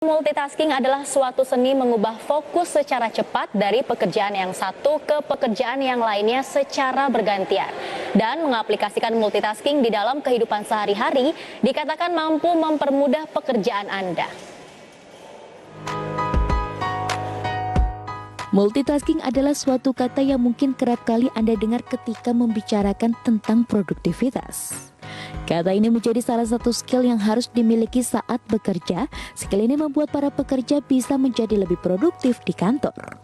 Multitasking adalah suatu seni mengubah fokus secara cepat dari pekerjaan yang satu ke pekerjaan yang lainnya secara bergantian. Dan mengaplikasikan multitasking di dalam kehidupan sehari-hari dikatakan mampu mempermudah pekerjaan Anda. Multitasking adalah suatu kata yang mungkin kerap kali Anda dengar ketika membicarakan tentang produktivitas. Kata ini menjadi salah satu skill yang harus dimiliki saat bekerja. Skill ini membuat para pekerja bisa menjadi lebih produktif di kantor.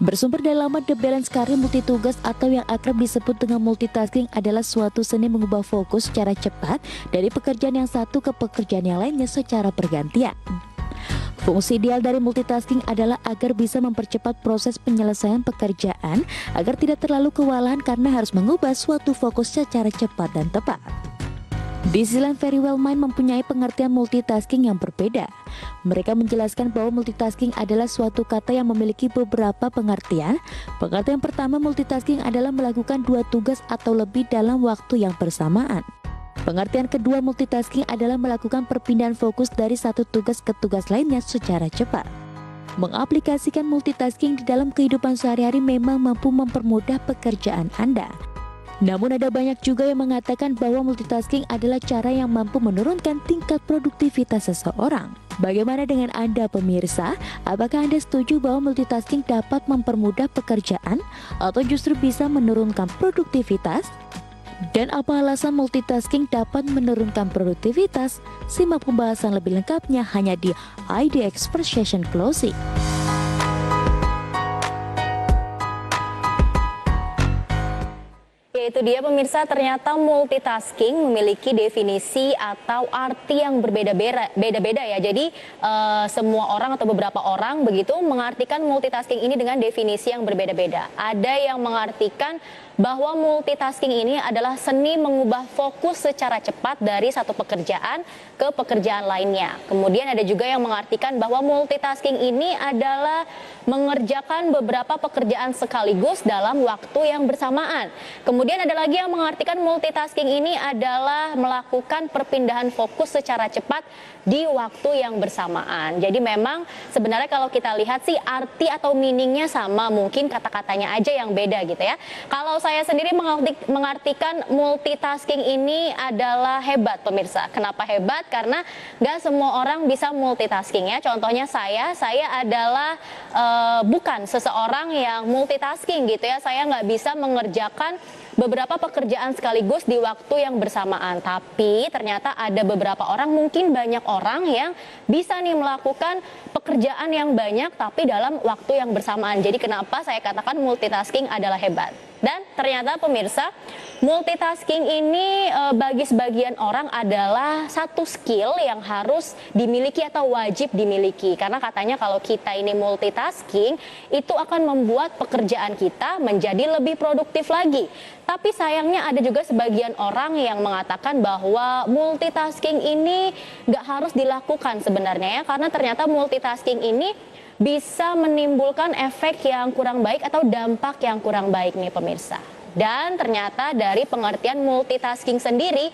Bersumber dari laman The Balance Career, multitugas atau yang akrab disebut dengan multitasking adalah suatu seni mengubah fokus secara cepat dari pekerjaan yang satu ke pekerjaan yang lainnya secara bergantian. Fungsi ideal dari multitasking adalah agar bisa mempercepat proses penyelesaian pekerjaan agar tidak terlalu kewalahan karena harus mengubah suatu fokus secara cepat dan tepat. Di sisi lain, Very Well Mind mempunyai pengertian multitasking yang berbeda. Mereka menjelaskan bahwa multitasking adalah suatu kata yang memiliki beberapa pengertian. Pengertian pertama, multitasking adalah melakukan dua tugas atau lebih dalam waktu yang bersamaan. Pengertian kedua, multitasking adalah melakukan perpindahan fokus dari satu tugas ke tugas lainnya secara cepat. Mengaplikasikan multitasking di dalam kehidupan sehari-hari memang mampu mempermudah pekerjaan Anda. Namun ada banyak juga yang mengatakan bahwa multitasking adalah cara yang mampu menurunkan tingkat produktivitas seseorang. Bagaimana dengan Anda pemirsa? Apakah Anda setuju bahwa multitasking dapat mempermudah pekerjaan atau justru bisa menurunkan produktivitas? Dan apa alasan multitasking dapat menurunkan produktivitas? Simak pembahasan lebih lengkapnya hanya di ID Expert Session Closing. Itu dia pemirsa, ternyata multitasking memiliki definisi atau arti yang berbeda-beda ya. Jadi semua orang atau beberapa orang begitu mengartikan multitasking ini dengan definisi yang berbeda-beda. Ada yang mengartikan bahwa multitasking ini adalah seni mengubah fokus secara cepat dari satu pekerjaan ke pekerjaan lainnya. Kemudian ada juga yang mengartikan bahwa multitasking ini adalah mengerjakan beberapa pekerjaan sekaligus dalam waktu yang bersamaan. Kemudian ada lagi yang mengartikan multitasking ini adalah melakukan perpindahan fokus secara cepat di waktu yang bersamaan. Jadi memang sebenarnya kalau kita lihat sih arti atau meaningnya sama, mungkin kata-katanya aja yang beda gitu ya. Kalau saya sendiri mengartikan multitasking ini adalah hebat pemirsa. Kenapa hebat? Karena nggak semua orang bisa multitasking ya. Contohnya saya adalah bukan seseorang yang multitasking gitu ya. Saya nggak bisa mengerjakan beberapa pekerjaan sekaligus di waktu yang bersamaan. Tapi ternyata ada beberapa orang, mungkin banyak orang yang bisa nih melakukan pekerjaan yang banyak tapi dalam waktu yang bersamaan. Jadi kenapa saya katakan multitasking adalah hebat. Dan ternyata pemirsa, multitasking ini bagi sebagian orang adalah satu skill yang harus dimiliki atau wajib dimiliki. Karena katanya kalau kita ini multitasking, itu akan membuat pekerjaan kita menjadi lebih produktif lagi. Tapi sayangnya ada juga sebagian orang yang mengatakan bahwa multitasking ini nggak harus dilakukan sebenarnya ya. Karena ternyata multitasking ini bisa menimbulkan efek yang kurang baik atau dampak yang kurang baik nih pemirsa. Dan ternyata dari pengertian multitasking sendiri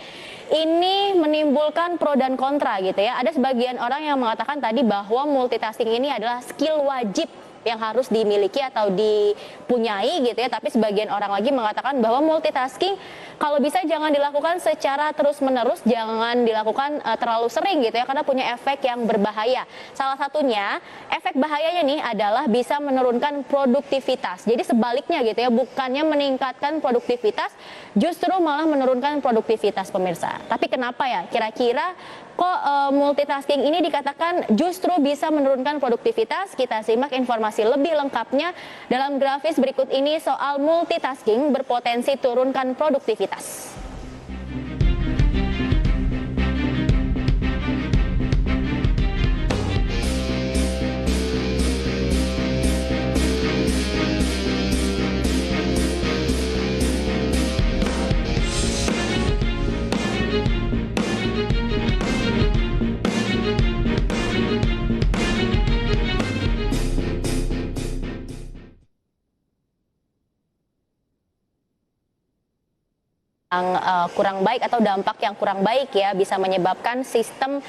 ini menimbulkan pro dan kontra gitu ya. Ada sebagian orang yang mengatakan tadi bahwa multitasking ini adalah skill wajib yang harus dimiliki atau dipunyai gitu ya. Tapi sebagian orang lagi mengatakan bahwa multitasking kalau bisa jangan dilakukan secara terus-menerus, jangan dilakukan terlalu sering gitu ya, karena punya efek yang berbahaya. Salah satunya, efek bahayanya nih adalah bisa menurunkan produktivitas. Jadi sebaliknya gitu ya, bukannya meningkatkan produktivitas, justru malah menurunkan produktivitas pemirsa. Tapi kenapa ya? Kira-kira kok multitasking ini dikatakan justru bisa menurunkan produktivitas? Kita simak informasi lebih lengkapnya dalam grafis berikut ini soal multitasking berpotensi turunkan produktivitas. Yang kurang baik atau dampak yang kurang baik ya, bisa menyebabkan sistem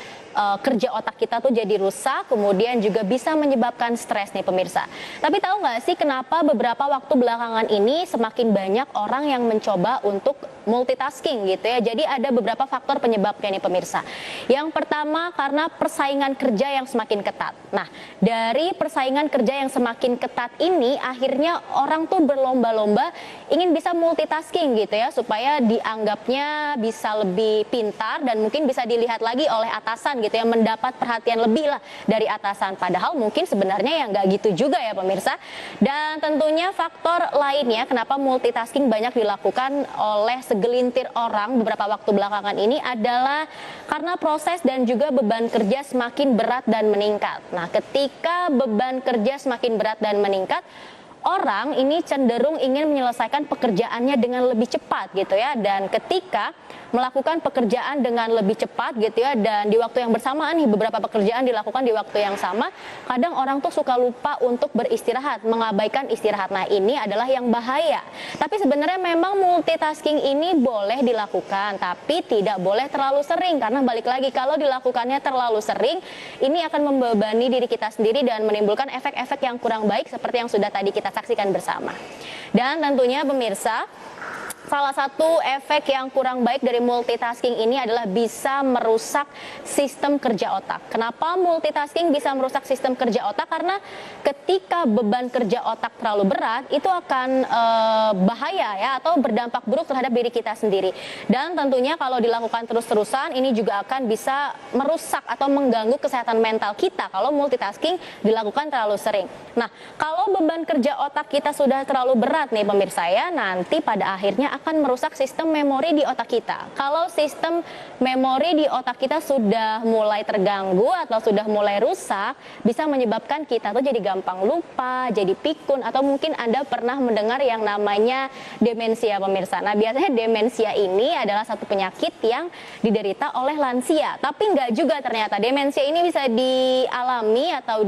kerja otak kita tuh jadi rusak, kemudian juga bisa menyebabkan stres nih pemirsa. Tapi tahu nggak sih kenapa beberapa waktu belakangan ini semakin banyak orang yang mencoba untuk multitasking gitu ya. Jadi ada beberapa faktor penyebabnya nih pemirsa. Yang pertama karena persaingan kerja yang semakin ketat. Nah, dari persaingan kerja yang semakin ketat ini akhirnya orang tuh berlomba-lomba ingin bisa multitasking gitu ya, supaya dianggapnya bisa lebih pintar dan mungkin bisa dilihat lagi oleh atasan gitu ya, mendapat perhatian lebih lah dari atasan. Padahal mungkin sebenarnya ya nggak gitu juga ya pemirsa. Dan tentunya faktor lainnya kenapa multitasking banyak dilakukan oleh segelintir orang beberapa waktu belakangan ini adalah karena proses dan juga beban kerja semakin berat dan meningkat. Nah, ketika beban kerja semakin berat dan meningkat, orang ini cenderung ingin menyelesaikan pekerjaannya dengan lebih cepat gitu ya, dan ketika melakukan pekerjaan dengan lebih cepat gitu ya, dan di waktu yang bersamaan nih beberapa pekerjaan dilakukan di waktu yang sama, kadang orang tuh suka lupa untuk beristirahat, mengabaikan istirahat. Nah, ini adalah yang bahaya. Tapi sebenarnya memang multitasking ini boleh dilakukan, tapi tidak boleh terlalu sering, karena balik lagi kalau dilakukannya terlalu sering, ini akan membebani diri kita sendiri dan menimbulkan efek-efek yang kurang baik seperti yang sudah tadi kita saksikan bersama. Dan tentunya pemirsa, salah satu efek yang kurang baik dari multitasking ini adalah bisa merusak sistem kerja otak. Kenapa multitasking bisa merusak sistem kerja otak? Karena ketika beban kerja otak terlalu berat, itu akan bahaya ya, atau berdampak buruk terhadap diri kita sendiri. Dan tentunya kalau dilakukan terus-terusan, ini juga akan bisa merusak atau mengganggu kesehatan mental kita kalau multitasking dilakukan terlalu sering. Nah, kalau beban kerja otak kita sudah terlalu berat nih pemirsa ya, nanti pada akhirnya akan merusak sistem memori di otak kita. Kalau sistem memori di otak kita sudah mulai terganggu atau sudah mulai rusak, bisa menyebabkan kita tuh jadi gampang lupa, jadi pikun, atau mungkin Anda pernah mendengar yang namanya demensia pemirsa. Nah, biasanya demensia ini adalah satu penyakit yang diderita oleh lansia. Tapi enggak juga ternyata. Demensia ini bisa dialami atau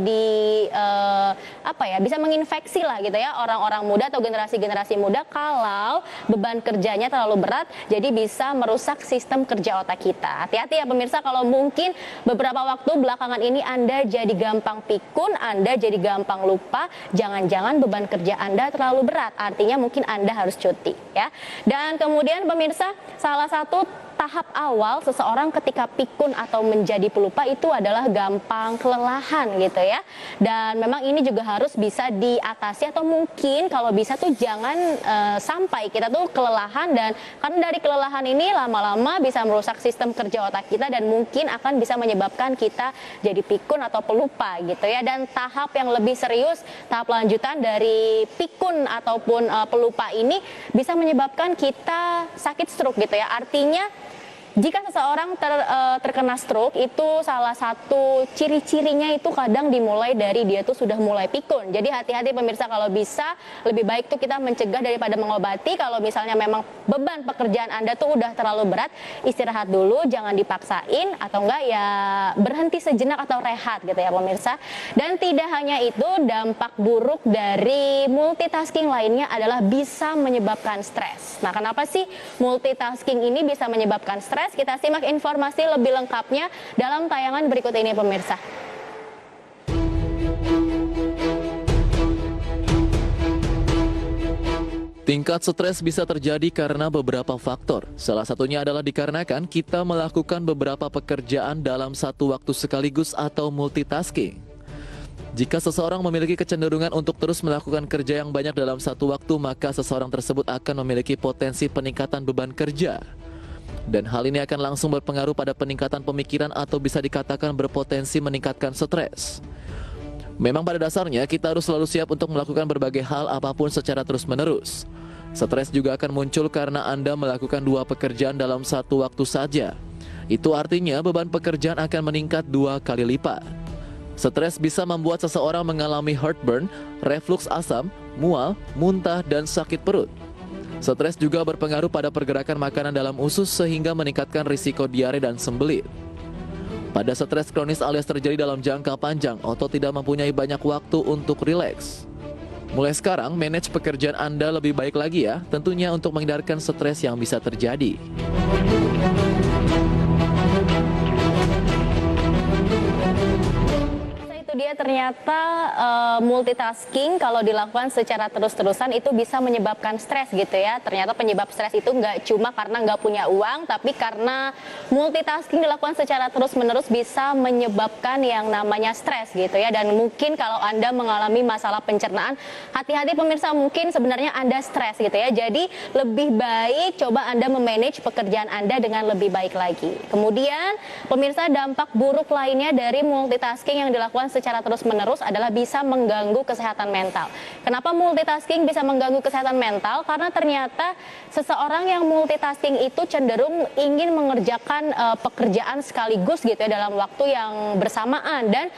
bisa menginfeksi lah gitu ya orang-orang muda atau generasi-generasi muda kalau beban kerjanya terlalu berat, jadi bisa merusak sistem kerja otak kita. Hati-hati ya pemirsa, kalau mungkin beberapa waktu belakangan ini Anda jadi gampang pikun, Anda jadi gampang lupa, jangan-jangan beban kerja Anda terlalu berat, artinya mungkin Anda harus cuti ya. Dan kemudian pemirsa, salah satu tahap awal seseorang ketika pikun atau menjadi pelupa itu adalah gampang kelelahan gitu ya. Dan memang ini juga harus bisa diatasi, atau mungkin kalau bisa tuh jangan sampai kita tuh kelelahan, dan karena dari kelelahan ini lama-lama bisa merusak sistem kerja otak kita dan mungkin akan bisa menyebabkan kita jadi pikun atau pelupa gitu ya. Dan tahap yang lebih serius, tahap lanjutan dari pikun ataupun pelupa ini bisa menyebabkan kita sakit stroke gitu ya. Artinya jika seseorang terkena stroke, itu salah satu ciri-cirinya itu kadang dimulai dari dia tuh sudah mulai pikun. Jadi hati-hati pemirsa, kalau bisa lebih baik tuh kita mencegah daripada mengobati. Kalau misalnya memang beban pekerjaan Anda tuh udah terlalu berat, istirahat dulu, jangan dipaksain, atau enggak ya berhenti sejenak atau rehat gitu ya pemirsa. Dan tidak hanya itu, dampak buruk dari multitasking lainnya adalah bisa menyebabkan stres. Nah, kenapa sih multitasking ini bisa menyebabkan stres? Kita simak informasi lebih lengkapnya dalam tayangan berikut ini pemirsa. Tingkat stres bisa terjadi karena beberapa faktor. Salah satunya adalah dikarenakan kita melakukan beberapa pekerjaan dalam satu waktu sekaligus atau multitasking. Jika seseorang memiliki kecenderungan untuk terus melakukan kerja yang banyak dalam satu waktu, maka seseorang tersebut akan memiliki potensi peningkatan beban kerja. Dan hal ini akan langsung berpengaruh pada peningkatan pemikiran atau bisa dikatakan berpotensi meningkatkan stres. Memang pada dasarnya kita harus selalu siap untuk melakukan berbagai hal apapun secara terus-menerus. Stres juga akan muncul karena Anda melakukan dua pekerjaan dalam satu waktu saja. Itu artinya beban pekerjaan akan meningkat 2 kali lipat. Stres bisa membuat seseorang mengalami heartburn, refluks asam, mual, muntah, dan sakit perut. Stres juga berpengaruh pada pergerakan makanan dalam usus sehingga meningkatkan risiko diare dan sembelit. Pada stres kronis alias terjadi dalam jangka panjang, otot tidak mempunyai banyak waktu untuk rileks. Mulai sekarang, manage pekerjaan Anda lebih baik lagi ya, tentunya untuk menghindarkan stres yang bisa terjadi. dia ternyata multitasking kalau dilakukan secara terus-terusan itu bisa menyebabkan stres gitu ya. Ternyata penyebab stres itu nggak cuma karena nggak punya uang, tapi karena multitasking dilakukan secara terus-menerus bisa menyebabkan yang namanya stres gitu ya. Dan mungkin kalau Anda mengalami masalah pencernaan, hati-hati pemirsa, mungkin sebenarnya Anda stres gitu ya. Jadi lebih baik coba Anda memanage pekerjaan Anda dengan lebih baik lagi. Kemudian pemirsa, dampak buruk lainnya dari multitasking yang dilakukan secara terus-menerus adalah bisa mengganggu kesehatan mental. Kenapa multitasking bisa mengganggu kesehatan mental? Karena ternyata seseorang yang multitasking itu cenderung ingin mengerjakan pekerjaan sekaligus gitu ya dalam waktu yang bersamaan, dan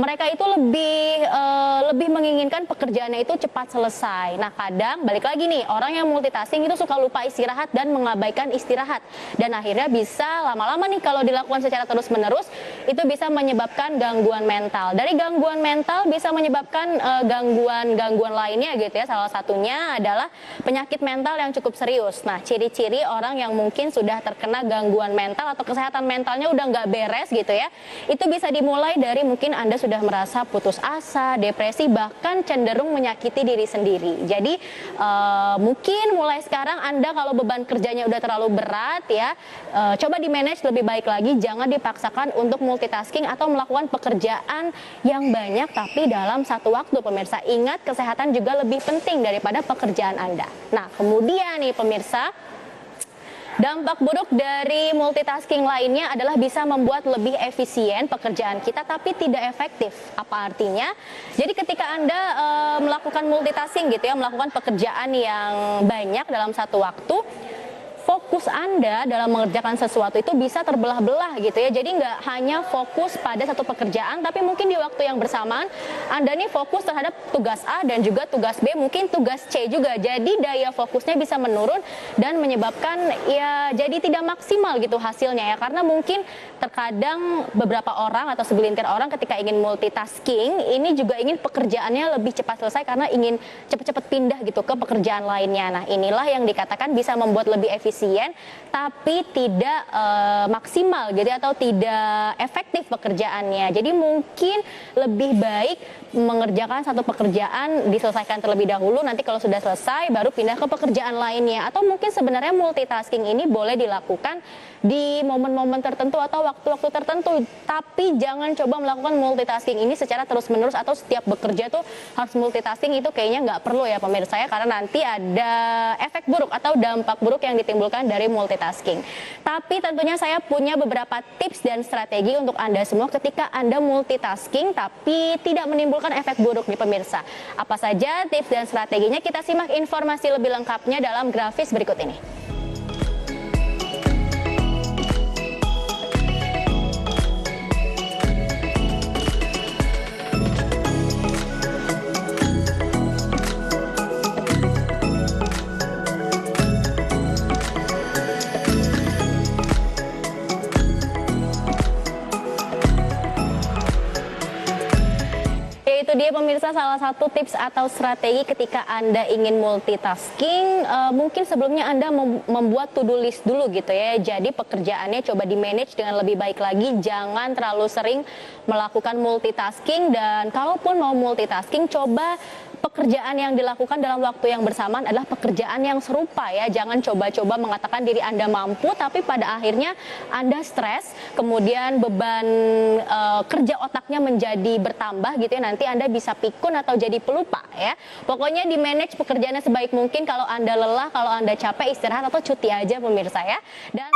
mereka itu lebih menginginkan pekerjaannya itu cepat selesai. Nah, kadang balik lagi nih, orang yang multitasking itu suka lupa istirahat dan mengabaikan istirahat. Dan akhirnya bisa lama-lama nih kalau dilakukan secara terus-menerus itu bisa menyebabkan gangguan mental. Dari gangguan mental bisa menyebabkan gangguan lainnya gitu ya. Salah satunya adalah penyakit mental yang cukup serius. Nah, ciri-ciri orang yang mungkin sudah terkena gangguan mental atau kesehatan mentalnya udah nggak beres gitu ya, itu bisa dimulai dari mungkin Anda sudah merasa putus asa, depresi, bahkan cenderung menyakiti diri sendiri. Jadi mungkin mulai sekarang Anda kalau beban kerjanya udah terlalu berat ya, coba di-manage lebih baik lagi, jangan dipaksakan untuk multitasking atau melakukan pekerjaan yang banyak tapi dalam satu waktu pemirsa. Ingat, kesehatan juga lebih penting daripada pekerjaan Anda. Nah, kemudian nih pemirsa, dampak buruk dari multitasking lainnya adalah bisa membuat lebih efisien pekerjaan kita tapi tidak efektif. Apa artinya? Jadi ketika Anda melakukan multitasking gitu ya, melakukan pekerjaan yang banyak dalam satu waktu, fokus Anda dalam mengerjakan sesuatu itu bisa terbelah-belah gitu ya. Jadi nggak hanya fokus pada satu pekerjaan, tapi mungkin di waktu yang bersamaan Anda nih fokus terhadap tugas A dan juga tugas B, mungkin tugas C juga. Jadi daya fokusnya bisa menurun dan menyebabkan ya jadi tidak maksimal gitu hasilnya ya. Karena mungkin terkadang beberapa orang atau segelintir orang ketika ingin multitasking ini juga ingin pekerjaannya lebih cepat selesai karena ingin cepat-cepat pindah gitu ke pekerjaan lainnya. Nah, inilah yang dikatakan bisa membuat lebih efisien tapi tidak maksimal gitu atau tidak efektif pekerjaannya. Jadi mungkin lebih baik mengerjakan satu pekerjaan diselesaikan terlebih dahulu, nanti kalau sudah selesai baru pindah ke pekerjaan lainnya. Atau mungkin sebenarnya multitasking ini boleh dilakukan di momen-momen tertentu atau waktu-waktu tertentu, tapi jangan coba melakukan multitasking ini secara terus-menerus atau setiap bekerja tuh harus multitasking. Itu kayaknya nggak perlu ya pemirsa ya, karena nanti ada efek buruk atau dampak buruk yang ditimbulkan dari multitasking. Tapi tentunya saya punya beberapa tips dan strategi untuk Anda semua ketika Anda multitasking tapi tidak menimbulkan efek buruk nih pemirsa. Apa saja tips dan strateginya? Kita simak informasi lebih lengkapnya dalam grafis berikut ini. Itu dia pemirsa salah satu tips atau strategi ketika Anda ingin multitasking. Mungkin sebelumnya Anda membuat to-do list dulu gitu ya. Jadi pekerjaannya coba di-manage dengan lebih baik lagi. Jangan terlalu sering melakukan multitasking, dan kalaupun mau multitasking coba pekerjaan yang dilakukan dalam waktu yang bersamaan adalah pekerjaan yang serupa ya. Jangan coba-coba mengatakan diri Anda mampu tapi pada akhirnya Anda stres, kemudian beban kerja otaknya menjadi bertambah gitu ya. Nanti Anda bisa pikun atau jadi pelupa ya. Pokoknya di manage pekerjaannya sebaik mungkin. Kalau Anda lelah, kalau Anda capek, istirahat atau cuti aja pemirsa ya. Dan